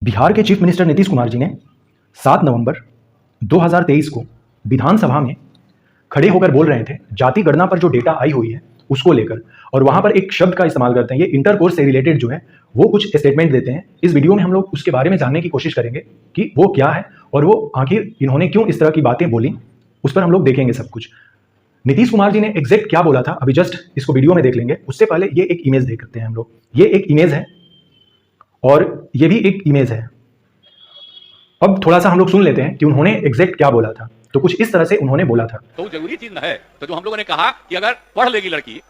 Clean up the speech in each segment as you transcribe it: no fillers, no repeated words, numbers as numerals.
बिहार के chief minister Nitish Kumar ji ने 7 नवंबर 2023 को विधानसभा में खड़े होकर बोल रहे थे जाति गणना पर जो डेटा आई हुई है उसको लेकर, और वहां पर एक शब्द का इस्तेमाल करते हैं, ये इंटरकोर्स से रिलेटेड जो है वो कुछ स्टेटमेंट देते हैं। इस वीडियो में हम लोग उसके बारे में जानने की कोशिश करेंगे कि वो क्या है और वो आखिर इन्होंने क्यों इस तरह की बातें बोली, उस पर हम लोग देखेंगे सब कुछ। नीतीश कुमार जी ने एग्जैक्ट क्या बोला था अभी जस्ट इसको वीडियो में देख लेंगे। उससे पहले ये एक इमेज देख सकते हैं हम लोग। ये एक इमेज है और ये भी एक इमेज है। अब थोड़ा सा हम लोग सुन लेते हैं कि उन्होंने एग्जैक्ट क्या बोला था। तो कुछ इस तरह से उन्होंने बोला था। तो जरूरी चीज न है। तो जो हम लोगों ने कहा कि अगर पढ़ लेगी लड़की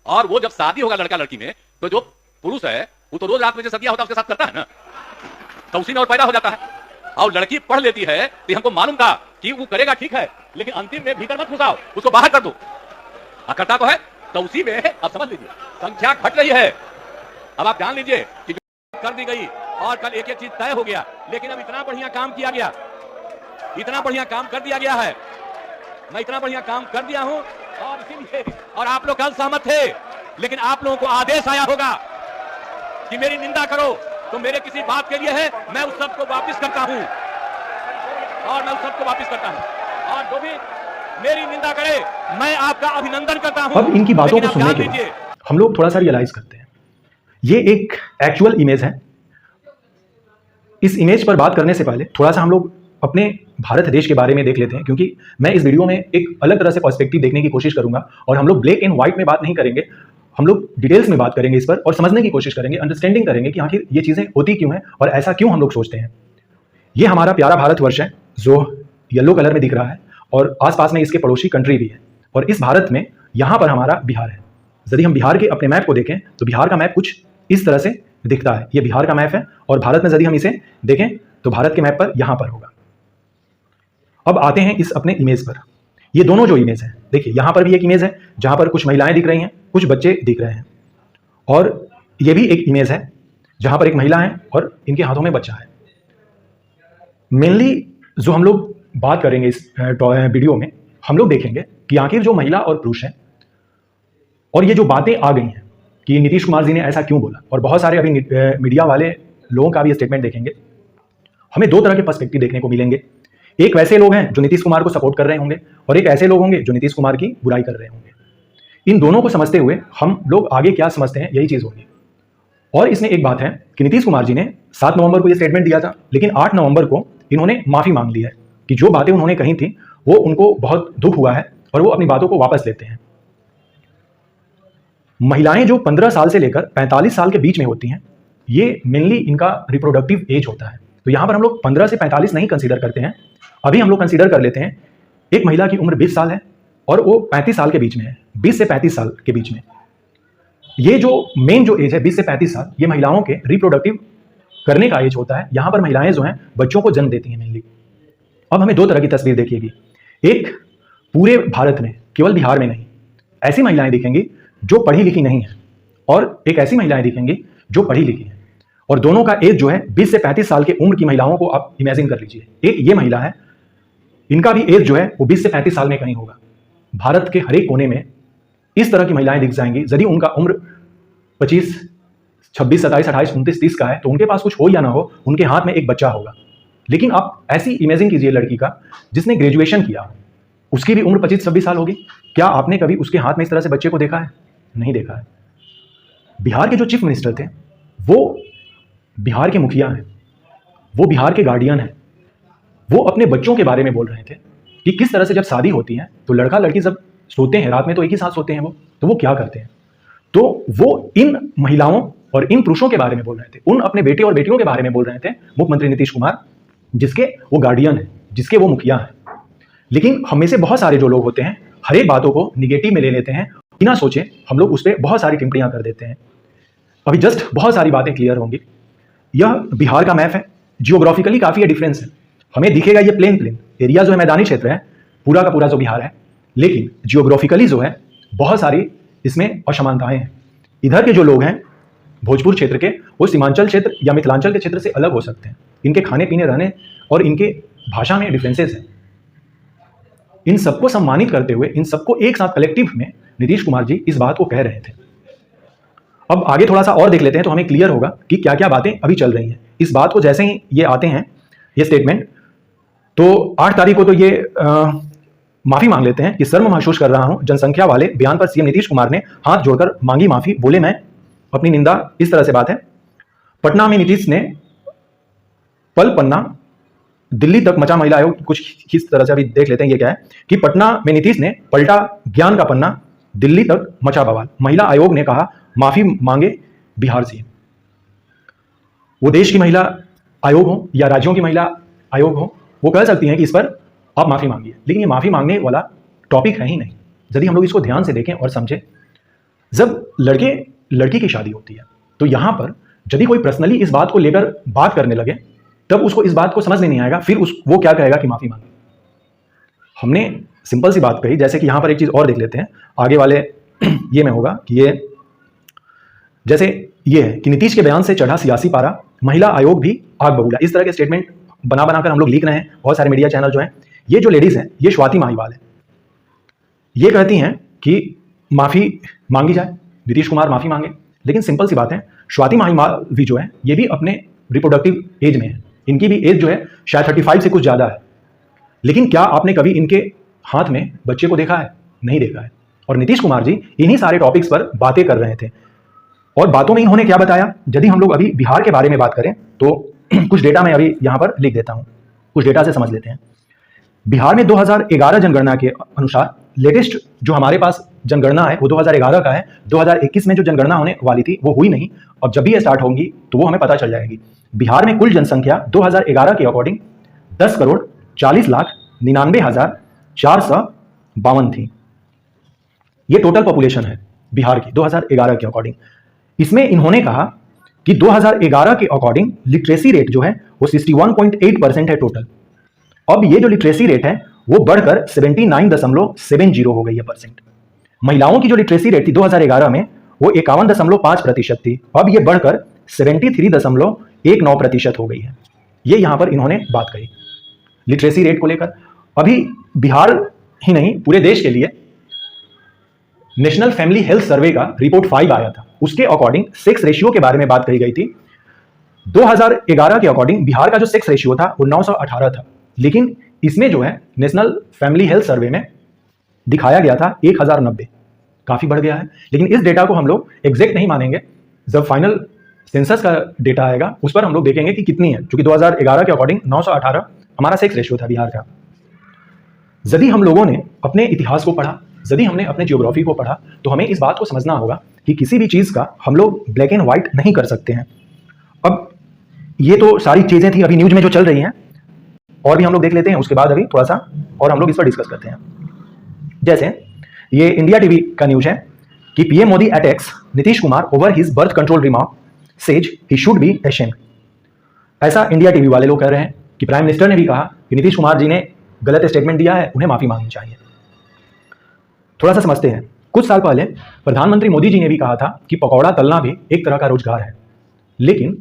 और वो जब शादी होगा लड़का लड़की में, तो जो पुरुष है वो तो रोज रात में जो सदिया होता है उसके साथ करता है ना, तो उसी में और पैदा हो जाता है। और लड़की पढ़ लेती है तो हमको मालूम था कि वो करेगा, ठीक है, लेकिन अंतिम में भीतर मत घुसाओ, उसको बाहर कर दो। करता तो है, तो उसी में अब समझ लीजिए संख्या घट रही है। अब आप जान लीजिए कि कर दी गई और कल एक एक चीज तय हो गया, लेकिन अब इतना बढ़िया काम किया गया, इतना बढ़िया काम कर दिया गया है। मैं इतना बढ़िया काम कर दिया हूं और इसीलिए, और आप लोग कल सहमत थे, लेकिन आप लोगों को आदेश आया होगा कि मेरी निंदा करो, तो मेरे किसी बात के लिए है, मैं उस सब को वापस करता हूं और मैं उस सब को वापस करता हूं, और जो भी मेरी निंदा करे मैं आपका अभिनंदन करता हूं। अब इनकी बातों को सुनने के बाद हम लोग थोड़ा सा रियलाइज करते हैं, ये एक एक्चुअल इमेज है। इस इमेज पर बात करने से पहले थोड़ा सा हम लोग अपने भारत देश के बारे में देख लेते हैं, क्योंकि मैं इस वीडियो में एक अलग तरह से पर्सपेक्टिव देखने की कोशिश करूंगा और हम लोग ब्लैक एंड व्हाइट में बात नहीं करेंगे, हम लोग डिटेल्स में बात करेंगे इस पर और समझने की कोशिश करेंगे, अंडरस्टैंडिंग करेंगे कि आखिर ये चीज़ें होती क्यों हैं और ऐसा क्यों हम लोग सोचते हैं। ये हमारा प्यारा भारतवर्ष है जो येलो कलर में दिख रहा है और आसपास में इसके पड़ोसी कंट्री भी है, और इस भारत में यहाँ पर हमारा बिहार है। यदि हम बिहार के अपने मैप को देखें तो बिहार का मैप कुछ इस तरह से दिखता है। ये बिहार का मैप है और भारत में यदि हम इसे देखें तो भारत के मैप पर यहाँ पर होगा। अब आते हैं इस अपने इमेज पर। ये दोनों जो इमेज है, देखिए यहाँ पर भी एक इमेज है जहाँ पर कुछ महिलाएं दिख रही हैं, कुछ बच्चे दिख रहे हैं, और ये भी एक इमेज है जहाँ पर एक महिला है और इनके हाथों में बच्चा है। मेनली जो हम लोग बात करेंगे इस वीडियो में, हम लोग देखेंगे कि आखिर जो महिला और पुरुष है और ये जो बातें आ गई हैं कि नीतीश कुमार जी ने ऐसा क्यों बोला, और बहुत सारे अभी मीडिया वाले लोगों का भी स्टेटमेंट देखेंगे। हमें दो तरह के पर्सपेक्टिव देखने को मिलेंगे। एक वैसे लोग हैं जो नीतीश कुमार को सपोर्ट कर रहे होंगे और एक ऐसे लोग होंगे जो नीतीश कुमार की बुराई कर रहे होंगे। इन दोनों को समझते हुए हम लोग आगे क्या समझते हैं यही चीज़ होगी। और इसमें एक बात है कि नीतीश कुमार जी ने 7 नवंबर को ये स्टेटमेंट दिया था, लेकिन 8 नवंबर को इन्होंने माफ़ी मांग ली है कि जो बातें उन्होंने कही थी वो उनको बहुत दुख हुआ है और वो अपनी बातों को वापस लेते हैं। महिलाएं जो 15 साल से लेकर 45 साल के बीच में होती हैं, ये मेनली इनका रिप्रोडक्टिव एज होता है। तो यहाँ पर हम लोग 15 से 45 नहीं कंसीडर करते हैं, अभी हम लोग कंसीडर कर लेते हैं एक महिला की उम्र 20 साल है और वो 35 साल के बीच में है, 20 से 35 साल के बीच में। ये जो मेन जो एज है 20 से 35 साल, ये महिलाओं के रिप्रोडक्टिव करने का एज होता है। यहाँ पर महिलाएं जो हैं बच्चों को जन्म देती हैं मेनली। अब हमें दो तरह की तस्वीर देखिएगी। एक पूरे भारत में, केवल बिहार में नहीं, ऐसी महिलाएं दिखेंगी जो पढ़ी लिखी नहीं है और एक ऐसी महिलाएं दिखेंगी जो पढ़ी लिखी हैं, और दोनों का एज जो है 20 से 35 साल के उम्र की महिलाओं को आप इमेजिन कर लीजिए। एक ये महिला है, इनका भी एज जो है वो 20 से 35 साल में कहीं होगा। भारत के हर एक कोने में इस तरह की महिलाएं दिख जाएंगी। यदि उनका उम्र 25, 26, 27, 28, 29, 30 का है तो उनके पास कुछ हो या ना हो, उनके हाथ में एक बच्चा होगा। लेकिन आप ऐसी इमेजिन कीजिए लड़की का जिसने ग्रेजुएशन किया, उसकी भी उम्र 25-26 साल होगी। क्या आपने कभी उसके हाथ में इस तरह से बच्चे को देखा है? नहीं देखा है। बिहार के जो चीफ मिनिस्टर थे वो बिहार के मुखिया हैं, वो बिहार के गार्डियन हैं। वो अपने बच्चों के बारे में बोल रहे थे कि किस तरह से जब शादी होती है तो लड़का लड़की जब सोते हैं रात में तो एक ही साथ सोते हैं वो, तो वो क्या करते हैं। तो वो इन महिलाओं और इन पुरुषों के बारे में बोल रहे थे, उन अपने बेटे और बेटियों के बारे में बोल रहे थे मुख्यमंत्री नीतीश कुमार, जिसके वो गार्डियन है, जिसके वो मुखिया हैं। लेकिन हम में से बहुत सारे जो लोग होते हैं हर एक बातों को निगेटिव में ले लेते हैं, बिना सोचे हम लोग उस पर बहुत सारी टिप्पणियां कर देते हैं। अभी जस्ट बहुत सारी बातें क्लियर होंगी। यह बिहार का मैप है, जियोग्राफिकली काफ़ी ये डिफरेंस है। हमें दिखेगा ये प्लेन एरिया जो है, मैदानी क्षेत्र है पूरा का पूरा जो बिहार है, लेकिन जियोग्राफिकली जो है बहुत सारी इसमें असमानताएं हैं। इधर के जो लोग हैं भोजपुर क्षेत्र के, वो सीमांचल क्षेत्र या मिथिलांचल के क्षेत्र से अलग हो सकते हैं। इनके खाने पीने, रहने और इनके भाषा में डिफरेंसेस हैं। इन सबको सम्मानित करते हुए, इन सबको एक साथ कलेक्टिव में नीतीश कुमार जी इस बात को कह रहे थे। अब आगे थोड़ा सा और देख लेते हैं तो हमें क्लियर होगा कि क्या क्या बातें अभी चल रही हैं। इस बात को जैसे ही ये आते हैं ये स्टेटमेंट, तो 8 तारीख को तो ये माफी मांग लेते हैं कि शर्म महसूस कर रहा हूं जनसंख्या वाले बयान पर सीएम नीतीश कुमार ने हाथ जोड़कर मांगी माफी, बोले मैं अपनी निंदा। इस तरह से बात है। पटना में नीतीश ने पल पन्ना दिल्ली तक मचा महिला आयोग, कुछ इस तरह से अभी देख लेते हैं ये क्या है कि पटना में नीतीश ने पलटा ज्ञान का पन्ना, दिल्ली तक मचा बवाल, महिला आयोग ने कहा माफी मांगे बिहार सीएम। वो देश की महिला आयोग हो या राज्यों की महिला आयोग हो, वो कह सकती हैं कि इस पर आप माफी मांगिए, लेकिन ये माफी मांगने वाला टॉपिक है ही नहीं। यदि हम लोग इसको ध्यान से देखें और समझें, जब लड़के लड़की की शादी होती है तो यहां पर यदि कोई पर्सनली इस बात को लेकर बात करने लगे तब उसको इस बात को समझ में नहीं आएगा, फिर वो क्या कहेगा कि माफी मांगे। हमने सिंपल सी बात कही, जैसे कि यहां पर एक चीज और देख लेते हैं आगे वाले ये में होगा कि ये जैसे ये है कि नीतीश के बयान से चढ़ा सियासी पारा, महिला आयोग भी आग बबूला। इस तरह के स्टेटमेंट बना बनाकर हम लोग लिख रहे हैं, बहुत सारे मीडिया चैनल जो हैं। ये जो लेडीज हैं ये स्वाति माहीवाल है, ये कहती हैं कि माफी मांगी जाए, नीतीश कुमार माफी मांगे। लेकिन सिंपल सी बात है, स्वाति माहीवाल भी जो है ये भी अपने रिप्रोडक्टिव एज में है, इनकी भी एज जो है शायद 35 से कुछ ज्यादा है। लेकिन क्या आपने कभी इनके हाथ में बच्चे को देखा है? नहीं देखा है। और नीतीश कुमार जी इन्हीं सारे टॉपिक्स पर बातें कर रहे थे, और बातों में इन्होंने क्या बताया। यदि हम लोग अभी बिहार के बारे में बात करें तो कुछ डेटा मैं अभी यहां पर लिख देता हूं, कुछ डेटा से समझ लेते हैं। बिहार में 2011 जनगणना के अनुसार लेटेस्ट जो हमारे पास जनगणना है वो 2011 का है। 2021 में जो जनगणना होने वाली थी वो हुई नहीं, और जब भी ये स्टार्ट होंगी तो वो हमें पता चल जाएगी। बिहार में कुल जनसंख्या 2011 के अकॉर्डिंग 10,40,99,452 थी। ये टोटल पॉपुलेशन है बिहार की 2011 के अकॉर्डिंग। इसमें इन्होंने कहा कि 2011 के अकॉर्डिंग लिटरेसी रेट जो है वो 61.8% है टोटल। अब ये जो लिटरेसी रेट है वो बढ़कर 79.70 हो गई है परसेंट। महिलाओं की जो लिटरेसी रेट थी 2011 में वो 51.5% थी, अब ये बढ़कर 73.19% हो गई है। ये यहां पर इन्होंने बात कही लिटरेसी रेट को लेकर। अभी बिहार ही नहीं पूरे देश के लिए नेशनल फैमिली हेल्थ सर्वे का रिपोर्ट 5 आया था, उसके अकॉर्डिंग सेक्स रेशियो के बारे में बात कही गई थी। 2011 के अकॉर्डिंग बिहार का जो सेक्स रेशियो था वो 918 था, लेकिन इसमें जो है नेशनल फैमिली हेल्थ सर्वे में दिखाया गया था 1090, काफी बढ़ गया है। लेकिन इस डेटा को हम लोग एग्जैक्ट नहीं मानेंगे, जब फाइनल सेंसस का डेटा आएगा उस पर हम लोग देखेंगे कि कितनी है, क्योंकि 2011 के अकॉर्डिंग 918 हमारा सेक्स रेशियो था बिहार का। यदि हम लोगों ने अपने इतिहास को पढ़ा, यदि हमने अपने जियोग्राफी को पढ़ा, तो हमें इस बात को समझना होगा कि किसी भी चीज़ का हम लोग ब्लैक एंड व्हाइट नहीं कर सकते हैं। अब ये तो सारी चीज़ें थी अभी न्यूज में जो चल रही हैं, और भी हम लोग देख लेते हैं उसके बाद अभी थोड़ा सा और हम लोग इस पर डिस्कस करते हैं। जैसे ये इंडिया टीवी का न्यूज है कि PM Modi attacks Nitish Kumar over his birth control remark, says he should be ashamed. ऐसा इंडिया टीवी वाले लोग कह रहे हैं कि प्राइम मिनिस्टर ने भी कहा कि नीतीश कुमार जी ने गलत स्टेटमेंट दिया है, उन्हें माफी मांगनी चाहिए। थोड़ा सा समझते हैं। कुछ साल पहले प्रधानमंत्री मोदी जी ने भी कहा था कि पकौड़ा तलना भी एक तरह का रोजगार है, लेकिन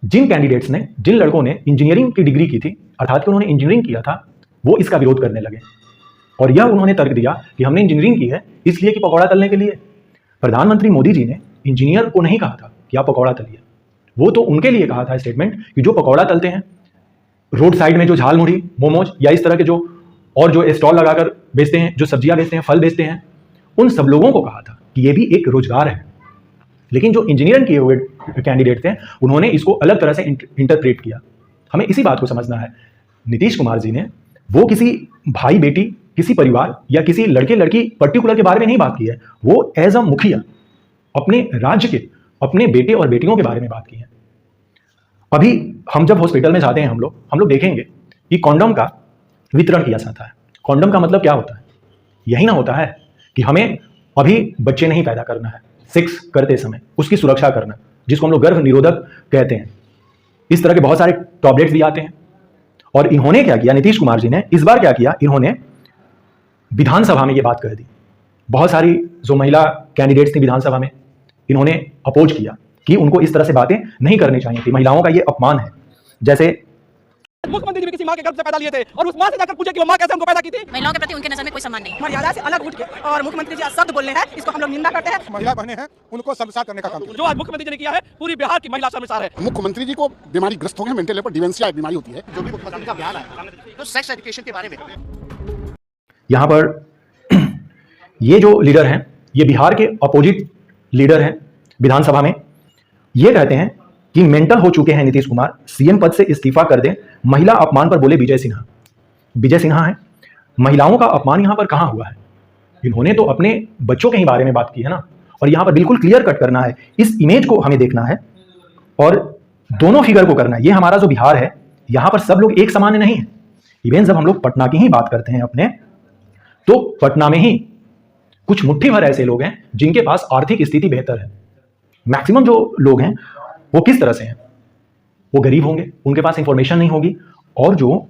जिन कैंडिडेट्स ने, जिन लड़कों ने इंजीनियरिंग की डिग्री की थी, अर्थात कि उन्होंने इंजीनियरिंग किया था, वो इसका विरोध करने लगे, और यह उन्होंने तर्क दिया कि हमने इंजीनियरिंग की है इसलिए कि पकौड़ा तलने के लिए। प्रधानमंत्री मोदी जी ने इंजीनियर को नहीं कहा था कि आप पकौड़ा तलिए, वो तो उनके लिए कहा था स्टेटमेंट कि जो पकौड़ा तलते हैं, रोड साइड में जो झाल मुढ़ी, मोमोज या इस तरह के जो और जो स्टॉल लगाकर बेचते हैं, जो सब्जियां बेचते हैं, फल बेचते हैं, उन सब लोगों को कहा था कि ये भी एक रोजगार है। लेकिन जो इंजीनियरिंग किए हुए कैंडिडेट थे उन्होंने इसको अलग तरह से इंटरप्रेट किया। हमें इसी बात को समझना है। नीतीश कुमार जी ने वो किसी भाई बेटी, किसी परिवार या किसी लड़के लड़की पर्टिकुलर के बारे में नहीं बात की है, वो एज अ मुखिया अपने राज्य के, अपने बेटे और बेटियों के बारे में बात की है। अभी हम जब हॉस्पिटल में जाते हैं हम लोग देखेंगे कि कॉन्डम का वितरण किया जाता है। कॉन्डम का मतलब क्या होता है? यही ना होता है कि हमें अभी बच्चे नहीं पैदा करना है, सेक्स करते समय उसकी सुरक्षा करना, जिसको हम लोग गर्भ निरोधक कहते हैं। इस तरह के बहुत सारे टॉबलेट्स भी आते हैं। और इन्होंने क्या किया, नीतीश कुमार जी ने इस बार क्या किया, इन्होंने विधानसभा में ये बात कह दी। बहुत सारी जो महिला कैंडिडेट्स थी विधानसभा में, इन्होंने अपोज किया कि उनको इस तरह से बातें नहीं करनी चाहिए थी, महिलाओं का ये अपमान है। जैसे मुख्यमंत्री जी भी किसी माँ के गर्भ से पैदा लिए थे और उस माँ से जाकर पूछे कि वो माँ कैसे हमको पैदा की थी। महिलाओं के प्रति उनके नजर में कोई सम्मान नहीं। मर्यादा से अलग उठ के और मुख्यमंत्री जी शब्द बोलने हैं, इसको हम लोग निंदा करते हैं। महिला बहनें हैं उनको शर्मसार करने का काम जो आज मुख्यमंत्री जी ने किया है, पूरी बिहार की महिला शर्मसार है। मुख्यमंत्री जी को बीमारी ग्रस्त हो गए, मेंटल लेवल डिमेंशिया एक बीमारी होती है। जो भी मुख्यमंत्री का बयान है तो सेक्स एजुकेशन के बारे में यहाँ पर ये जो लीडर हैं, ये बिहार के अपोजिट लीडर हैं विधानसभा में। ये कहते हैं कि मेंटल हो चुके हैं नीतीश कुमार, सीएम पद से इस्तीफा कर दें। महिला अपमान पर बोले विजय सिन्हा। विजय सिन्हा है, महिलाओं का अपमान यहाँ पर कहाँ हुआ है? इन्होंने तो अपने बच्चों के ही बारे में बात की है ना। और यहाँ पर बिल्कुल क्लियर कट करना है, इस इमेज को हमें देखना है और दोनों फिगर को करना है। ये हमारा जो बिहार है, यहाँ पर सब लोग एक समान नहीं है। इवन जब हम लोग पटना की ही बात करते हैं अपने, तो पटना में ही कुछ मुट्ठी भर ऐसे लोग हैं जिनके पास आर्थिक स्थिति बेहतर है। मैक्सिमम जो लोग हैं वो किस तरह से हैं? वो गरीब होंगे, उनके पास इंफॉर्मेशन नहीं होगी। और जो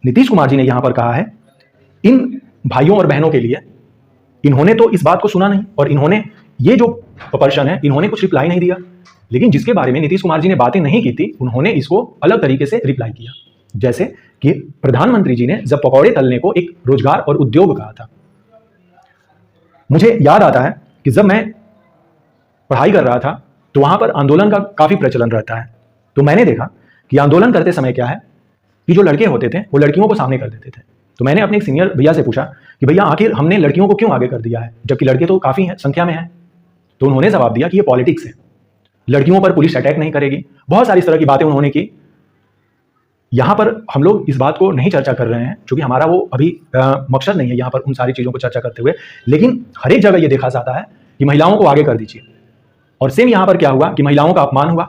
नीतीश कुमार जी ने यहां पर कहा है, इन भाइयों और बहनों के लिए, इन्होंने तो इस बात को सुना नहीं और इन्होंने ये जो पर्सन है, इन्होंने कुछ रिप्लाई नहीं दिया। लेकिन जिसके बारे में नीतीश कुमार जी ने बातें नहीं की थी, उन्होंने इसको अलग तरीके से रिप्लाई किया। जैसे कि प्रधानमंत्री जी ने जब पकौड़े तलने को एक रोजगार और उद्योग कहा था। मुझे याद आता है कि जब मैं पढ़ाई कर रहा था तो वहां पर आंदोलन का काफी प्रचलन रहता है। तो मैंने देखा कि आंदोलन करते समय क्या है कि जो लड़के होते थे वो लड़कियों को सामने कर देते थे। तो मैंने अपने एक सीनियर भैया से पूछा कि भैया आखिर हमने लड़कियों को क्यों आगे कर दिया है, जबकि लड़के तो काफी हैं, संख्या में हैं। तो उन्होंने जवाब दिया कि ये पॉलिटिक्स है, लड़कियों पर पुलिस अटैक नहीं करेगी। बहुत सारी इस तरह की बातें उन्होंने की। यहां पर हम लोग इस बात को नहीं चर्चा कर रहे हैं क्योंकि हमारा वो अभी मकसद नहीं है यहाँ पर उन सारी चीजों को चर्चा करते हुए। लेकिन हर एक जगह ये देखा जाता है कि महिलाओं को आगे कर दीजिए। और सेम यहां पर क्या हुआ कि महिलाओं का अपमान हुआ।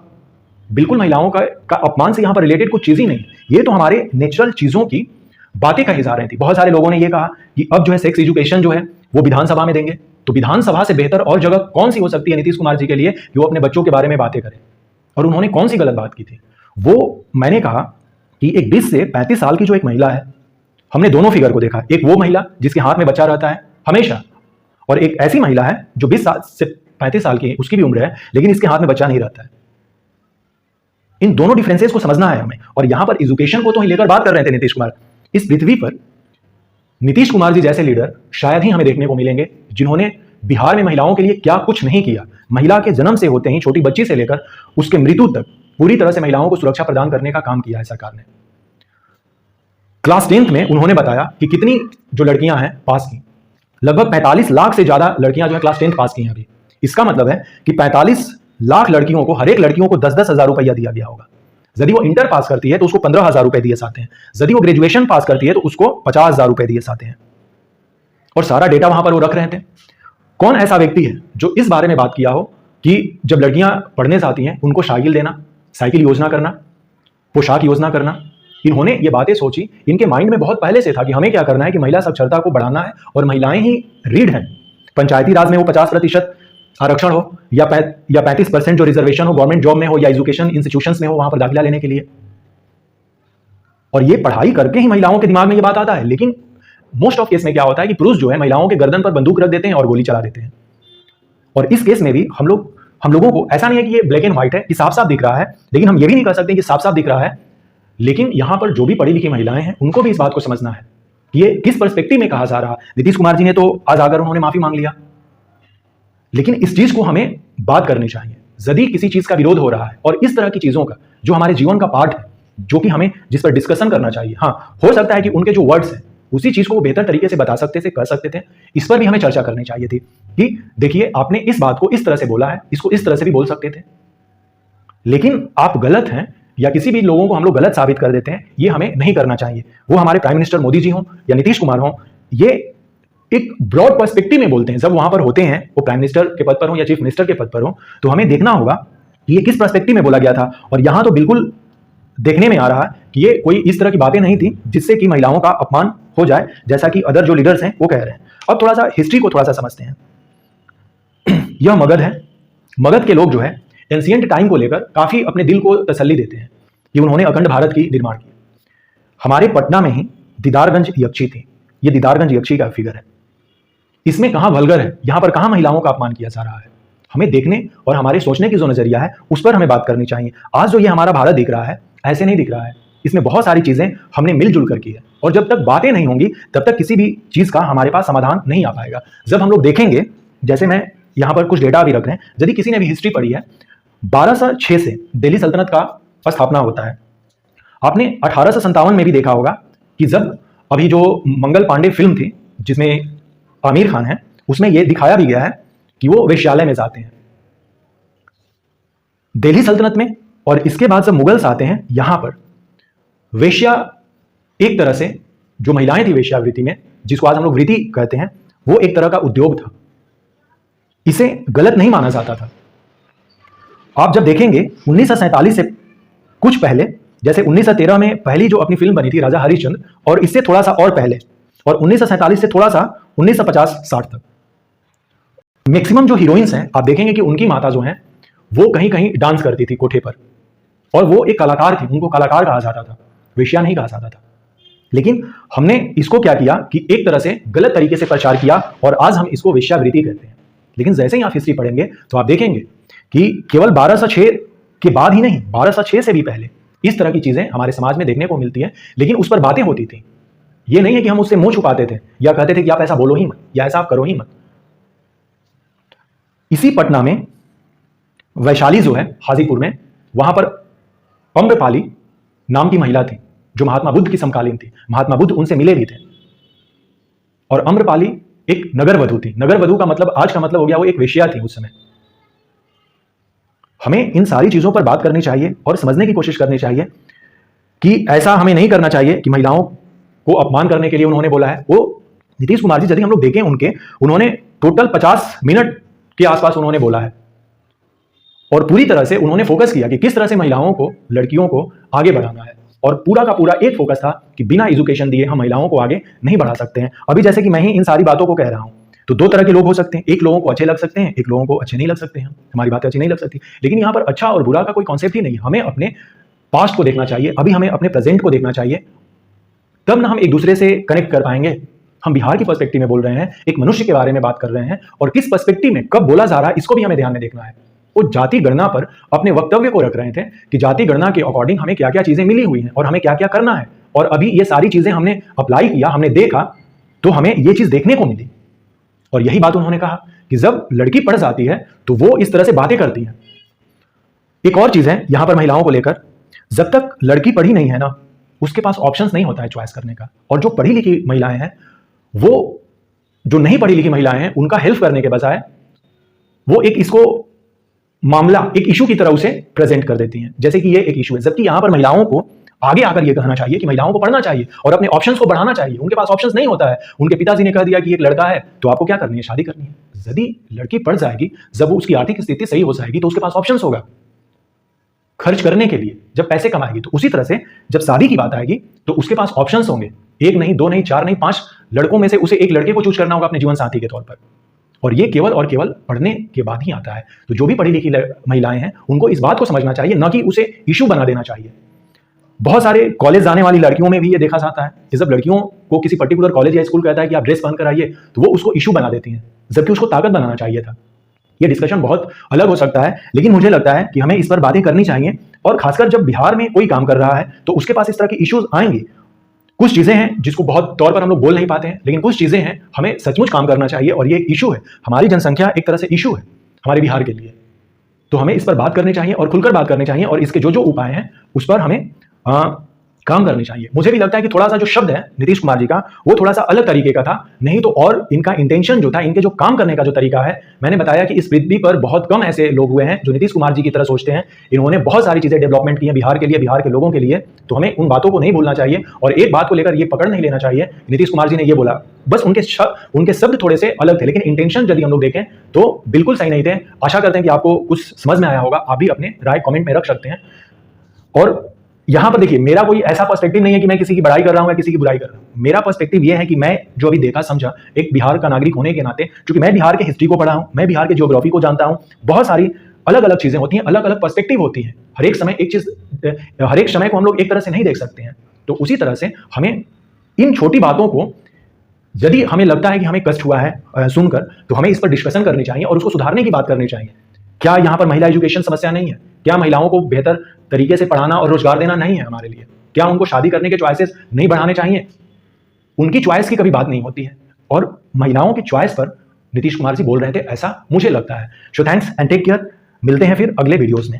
बिल्कुल महिलाओं का अपमान से यहां पर रिलेटेड कुछ चीज ही नहीं, ये तो हमारे नेचुरल चीजों की बातें कही जा रही थी। बहुत सारे लोगों ने ये कहा कि अब जो है सेक्स एजुकेशन जो है वो विधानसभा में देंगे। तो विधानसभा से बेहतर और जगह कौन सी हो सकती है नीतीश कुमार जी के लिए कि वो अपने बच्चों के बारे में बातें करें? और उन्होंने कौन सी गलत बात की थी? वो मैंने कहा कि एक 20 से 35 साल की जो एक महिला है, हमने दोनों फिगर को देखा। एक वो महिला जिसके हाथ में बच्चा रहता है हमेशा, और एक ऐसी महिला है जो 20 साल से 35 साल की, उसकी भी उम्र है लेकिन इसके हाथ में बच्चा नहीं रहता है। इन दोनों डिफरेंसेस को समझना है हमें। और यहां पर एजुकेशन को तो ही लेकर बात कर रहे थे नीतीश कुमार। इस पृथ्वी पर नीतीश कुमार जी जैसे लीडर शायद ही हमें देखने को मिलेंगे जिन्होंने बिहार में महिलाओं के लिए क्या कुछ नहीं किया। महिला के जन्म से होते ही, छोटी बच्ची से लेकर उसके मृत्यु तक, पूरी तरह से महिलाओं को सुरक्षा प्रदान करने का काम किया है सरकार ने। क्लास 10th में उन्होंने बताया कि कितनी जो लड़कियां हैं पास की, लगभग 45 लाख से ज्यादा लड़कियां जो है क्लास 10th पास की हैं अभी। इसका मतलब है कि 45 लाख लड़कियों को, हर एक लड़कियों को 10-10 हजार रुपया दिया गया होगा। यदि वो इंटर पास करती है तो उसको 15,000 रुपए दिए जाते हैं। यदि वो ग्रेजुएशन पास करती है तो उसको 50,000 रुपए दिए जाते हैं। और सारा डेटा वहां पर वो रख रहे थे। कौन ऐसा व्यक्ति है जो इस बारे में बात किया हो कि जब लड़कियां पढ़ने जाती हैं उनको साइकिल देना, साइकिल योजना करना, पोशाक योजना करना? इन्होंने ये बातें सोची, इनके माइंड में बहुत पहले से था कि हमें क्या करना है कि महिला साक्षरता को बढ़ाना है और महिलाएं ही रीड हैं। पंचायती राज में वो 50% आरक्षण हो या 35% जो रिजर्वेशन हो, गवर्नमेंट जॉब में हो या एजुकेशन इंस्टीट्यूशंस में हो, वहां पर दाखिला लेने के लिए। और ये पढ़ाई करके ही महिलाओं के दिमाग में ये बात आता है। लेकिन मोस्ट ऑफ केस में क्या होता है कि पुरुष जो है महिलाओं के गर्दन पर बंदूक रख देते हैं और गोली चला देते हैं। और इस केस में भी हम लोगों को ऐसा नहीं है कि ये ब्लैक एंड व्हाइट है कि साफ साफ दिख रहा है, लेकिन हम ये भी नहीं कह सकते कि साफ साफ दिख रहा है। लेकिन यहां पर जो भी पढ़ी लिखी महिलाएं हैं उनको भी इस बात को समझना है कि ये किस पर्सपेक्टिव में कहा जा रहा है। नीतीश कुमार जी ने तो आज आकर उन्होंने माफी मांग लिया, लेकिन इस चीज को हमें बात करनी चाहिए। यदि किसी चीज का विरोध हो रहा है और इस तरह की चीजों का जो हमारे जीवन का पार्ट है, जो कि हमें जिस पर डिस्कशन करना चाहिए, हाँ हो सकता है कि उनके जो वर्ड्स हैं उसी चीज को वो बेहतर तरीके से बता सकते थे, कर सकते थे। इस पर भी हमें चर्चा करनी चाहिए थी कि देखिए आपने इस बात को इस तरह से बोला है, इसको इस तरह से भी बोल सकते थे। लेकिन आप गलत हैं या किसी भी लोगों को हम लोग गलत साबित कर देते हैं, ये हमें नहीं करना चाहिए। वो हमारे प्राइम मिनिस्टर मोदी जी हों या नीतीश कुमार हों, ये एक ब्रॉड पर्सपेक्टिव में बोलते हैं। जब वहां पर होते हैं, वो प्राइम मिनिस्टर के पद पर हो या चीफ मिनिस्टर के पद पर हो, तो हमें देखना होगा कि ये किस पर्सपेक्टिव में बोला गया था। और यहां तो बिल्कुल देखने में आ रहा है कि ये कोई इस तरह की बातें नहीं थी जिससे कि महिलाओं का अपमान हो जाए, जैसा कि अदर जो लीडर्स हैं वो कह रहे हैं। अब थोड़ा सा हिस्ट्री को थोड़ा सा समझते हैं। यह मगध है। मगध के लोग जो है एंशिएंट टाइम को लेकर काफी अपने दिल को तसल्ली देते हैं कि उन्होंने अखंड भारत की निर्माण किया। हमारे पटना में ही दीदारगंज यक्षी थी। ये दीदारगंज यक्षी का फिगर है। इसमें कहां वल्गर है, यहां पर कहां महिलाओं का अपमान किया जा रहा है? हमें देखने और हमारे सोचने की जो नजरिया है उस पर हमें बात करनी चाहिए। आज जो ये हमारा भारत दिख रहा है ऐसे नहीं दिख रहा है। इसमें बहुत सारी चीजें हमने मिलजुल कर की है, और जब तक बातें नहीं होंगी तब तक किसी भी चीज का हमारे पास समाधान नहीं आ पाएगा। जब हम लोग देखेंगे, जैसे मैं यहां पर कुछ डेटा भी रख रहे हैं, यदि किसी ने भी हिस्ट्री पढ़ी है, 1206 से दिल्ली सल्तनत का स्थापना होता है। आपने 1857 में भी देखा होगा कि जब अभी जो मंगल पांडे फिल्म थी जिसमें आमिर खान है, उसमें यह दिखाया भी गया है कि वो वेश्यालय में जाते हैं दिल्ली सल्तनत में। और इसके बाद जब मुगल्स आते हैं, यहां पर वेश्या एक तरह से जो महिलाएं थी वेश्यावृत्ति में, जिसको आज हम लोग वृत्ति कहते हैं, वो एक तरह का उद्योग था, इसे गलत नहीं माना जाता था। आप जब देखेंगे 1947 से कुछ पहले, जैसे 1913 में पहली जो अपनी फिल्म बनी थी राजा हरिश्चंद्र, और इससे थोड़ा सा और पहले, और 1947 से थोड़ा सा 1950-60 तक मैक्सिमम जो हीरोइंस हैं, आप देखेंगे कि उनकी माता जो हैं वो कहीं कहीं डांस करती थी कोठे पर, और वो एक कलाकार थी, उनको कलाकार कहा जाता था, वेश्या नहीं कहा जाता था। लेकिन हमने इसको क्या किया कि एक तरह से गलत तरीके से प्रचार किया, और आज हम इसको वेश्यावृत्ति कहते हैं। लेकिन जैसे ही आप हिस्ट्री पढ़ेंगे तो आप देखेंगे कि केवल 1206 के बाद ही नहीं, 1206 से भी पहले इस तरह की चीजें हमारे समाज में देखने को मिलती हैं, लेकिन उस पर बातें होती थी। ये नहीं है कि हम उससे मुंह छुपाते थे या कहते थे कि आप ऐसा बोलो ही मत या ऐसा आप करो ही मत। इसी पटना में वैशाली जो है हाजीपुर में, वहां पर अम्रपाली नाम की महिला थी जो महात्मा बुद्ध की समकालीन थी। महात्मा बुद्ध उनसे मिले भी थे, और अम्रपाली एक नगर वधू थी। नगर वधू का मतलब आज का मतलब हो गया वो एक वेश्या थी उस समय। हमें इन सारी चीजों पर बात करनी चाहिए और समझने की कोशिश करनी चाहिए कि ऐसा हमें नहीं करना चाहिए कि महिलाओं को अपमान करने के लिए उन्होंने बोला है। वो नीतीश कुमार जी, यदि हम लोग देखें उन्होंने टोटल 50 मिनट के आसपास उन्होंने बोला है, और पूरी तरह से उन्होंने फोकस किया कि किस तरह से महिलाओं को, लड़कियों को आगे बढ़ाना है, और पूरा का पूरा एक फोकस था कि बिना एजुकेशन दिए हम महिलाओं को आगे नहीं बढ़ा सकते हैं। अभी जैसे कि मैं ही इन सारी बातों को कह रहा हूं, तो दो तरह के लोग हो सकते हैं, एक लोगों को अच्छे लग सकते हैं, एक लोगों को अच्छे नहीं लग सकते हैं, हमारी बातें अच्छी नहीं लग सकती। लेकिन यहाँ पर अच्छा और बुरा का कोई कॉन्सेप्ट ही नहीं, हमें अपने पास्ट को देखना चाहिए, अभी हमें अपने प्रेजेंट को देखना चाहिए, तब ना हम एक दूसरे से कनेक्ट कर पाएंगे। हम बिहार की पर्सपेक्टिव में बोल रहे हैं, एक मनुष्य के बारे में बात कर रहे हैं, और किस पर्सपेक्टिव में कब बोला जा रहा है इसको भी हमें ध्यान में देखना है। वो जाति गणना पर अपने वक्तव्य को रख रहे थे कि जाति गणना के अकॉर्डिंग हमें क्या क्या चीजें मिली हुई हैं और हमें क्या क्या करना है, और अभी ये सारी चीजें हमने अप्लाई किया, हमने देखा, तो हमें ये चीज देखने को मिली। और यही बात उन्होंने कहा कि जब लड़की पढ़ जाती है तो वो इस तरह से बातें करती हैं। एक और चीज है यहां पर महिलाओं को लेकर, जब तक लड़की पढ़ी नहीं है ना, उसके पास ऑप्शंस नहीं होता है चॉइस करने का। और जो पढ़ी लिखी महिलाएं हैं, वो जो नहीं पढ़ी लिखी महिलाएं हैं, उनका हेल्प करने के बजाय वो एक इसको मामला, एक इशू की तरह उसे प्रेजेंट कर देती हैं, जैसे कि ये एक इशू है। जबकि यहां पर महिलाओं को आगे आकर ये कहना चाहिए कि महिलाओं को पढ़ना चाहिए और अपने ऑप्शंस को बढ़ाना चाहिए। उनके पास ऑप्शंस नहीं होता है। उनके पिताजी ने कह दिया कि एक लड़का है तो आपको क्या करनी है, शादी करनी है। यदि लड़की पढ़ जाएगी, जब उसकी आर्थिक स्थिति सही हो जाएगी, तो उसके पास ऑप्शंस होगा खर्च करने के लिए, जब पैसे कमाएगी। तो उसी तरह से जब शादी की बात आएगी तो उसके पास ऑप्शंस होंगे, एक नहीं, दो नहीं, चार नहीं, 5 लड़कों में से उसे एक लड़के को चूज करना होगा अपने जीवन साथी के तौर पर, और ये केवल और केवल पढ़ने के बाद ही आता है। तो जो भी पढ़ी लिखी महिलाएं हैं, उनको इस बात को समझना चाहिए, न कि उसे इशू बना देना चाहिए। बहुत सारे कॉलेज जाने वाली लड़कियों में भी ये देखा जाता है कि जब लड़कियों को किसी पर्टिकुलर कॉलेज या स्कूल कहता है कि आप ड्रेस पहनकर आइए, तो वो उसको इशू बना देती हैं, जबकि उसको ताकत बनाना चाहिए था। ये डिस्कशन बहुत अलग हो सकता है, लेकिन मुझे लगता है कि हमें इस पर बातें करनी चाहिए। और खासकर जब बिहार में कोई काम कर रहा है तो उसके पास इस तरह के इश्यूज आएंगे। कुछ चीजें हैं जिसको बहुत तौर पर हम लोग बोल नहीं पाते हैं, लेकिन कुछ चीजें हैं हमें सचमुच काम करना चाहिए, और ये इशू है, हमारी जनसंख्या एक तरह से इशू है हमारे बिहार के लिए। तो हमें इस पर बात करनी चाहिए और खुलकर बात करनी चाहिए, और इसके जो जो उपाय हैं उस पर हमें काम करनी चाहिए। मुझे भी लगता है कि थोड़ा सा जो शब्द है नीतीश कुमार जी का, वो थोड़ा सा अलग तरीके का था, नहीं तो और इनका इंटेंशन जो था, इनके जो काम करने का जो तरीका है, मैंने बताया कि इस पृथ्वी पर बहुत कम ऐसे लोग हुए हैं जो नीतीश कुमार जी की तरह सोचते हैं। इन्होंने बहुत सारी चीजें डेवलपमेंट की हैं बिहार के लिए, बिहार के लोगों के लिए। तो हमें उन बातों को नहीं भूलना चाहिए, और एक बात को लेकर ये पकड़ नहीं लेना चाहिए नीतीश कुमार जी ने ये बोला, बस उनके शब्द थोड़े से अलग थे, लेकिन इंटेंशन यदि हम लोग देखें तो बिल्कुल सही नहीं थे। आशा करते हैं कि आपको कुछ समझ में आया होगा। आप भी अपने राय कमेंट में रख सकते हैं। और यहां पर देखिए, मेरा कोई ऐसा पर्सपेक्टिव नहीं है कि मैं किसी की बड़ाई कर रहा हूं या किसी की बुराई कर रहा हूं। मेरा पर्सपेक्टिव यह है कि मैं जो अभी देखा समझा, एक बिहार का नागरिक होने के नाते, क्योंकि मैं बिहार के हिस्ट्री को पढ़ा हूं, मैं बिहार के ज्योग्राफी को जानता हूं, बहुत सारी अलग अलग चीजें होती हैं, अलग अलग पर्सपेक्टिव होती हैं। हर एक समय को हम लोग एक तरह से नहीं देख सकते हैं। तो उसी तरह से हमें इन छोटी बातों को, यदि हमें लगता है कि हमें कष्ट हुआ है सुनकर, तो हमें इस पर डिस्कशन करनी चाहिए और उसको सुधारने की बात करनी चाहिए। क्या यहाँ पर महिला एजुकेशन समस्या नहीं है? क्या महिलाओं को बेहतर तरीके से पढ़ाना और रोजगार देना नहीं है हमारे लिए? क्या उनको शादी करने के चॉइसेस नहीं बढ़ाने चाहिए? उनकी चॉइस की कभी बात नहीं होती है, और महिलाओं की चॉइस पर नीतीश कुमार जी बोल रहे थे, ऐसा मुझे लगता है। So thanks and take care. मिलते हैं फिर अगले वीडियोस में।